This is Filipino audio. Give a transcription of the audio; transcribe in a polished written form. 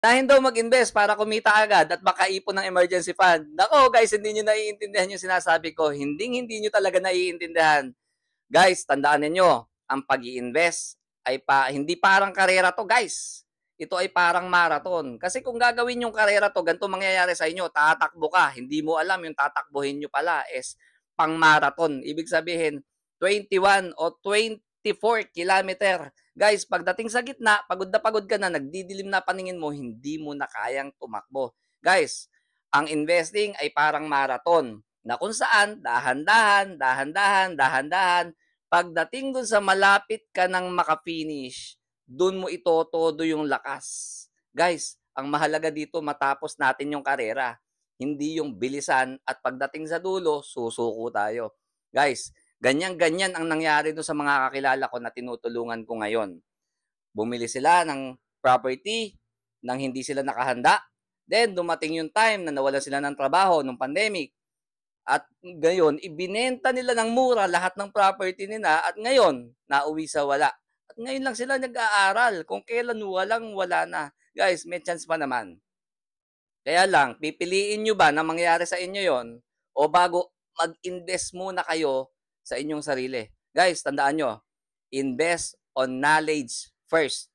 Unahin daw mag-invest para kumita agad at makaipon ng emergency fund. Nako guys, hindi nyo naiintindihan yung sinasabi ko. Hindi nyo talaga naiintindihan. Guys, tandaan niyo, ang pag-iinvest ay hindi parang karera to guys. Ito ay parang marathon. Kasi kung gagawin yung karera to, ganito mangyayari sa inyo, tatakbo ka. Hindi mo alam yung tatakbuhin nyo pala is pang marathon. Ibig sabihin, 21 o 24 kilometer. Guys, pagdating sa gitna, pagod ka na, nagdidilim na paningin mo, hindi mo na kayang tumakbo. Guys, ang investing ay parang marathon na kung saan dahan-dahan, pagdating dun sa malapit ka ng makafinish, dun mo itotodo yung lakas. Guys, ang mahalaga dito matapos natin yung karera, hindi yung bilisan at pagdating sa dulo, susuko tayo. Guys, ganyan-ganyan ang nangyari doon sa mga kakilala ko na tinutulungan ko ngayon. Bumili sila ng property nang hindi sila nakahanda. Then, dumating yung time na nawalan sila ng trabaho nung pandemic. At ngayon, ibinenta nila ng mura lahat ng property nila at ngayon, nauwi sa wala. At ngayon lang sila nag-aaral kung kailan wala na. Guys, may chance pa naman. Kaya lang, pipiliin nyo ba na mangyari sa inyo yon o bago mag-invest muna kayo sa inyong sarili? Guys, tandaan nyo, invest on knowledge first.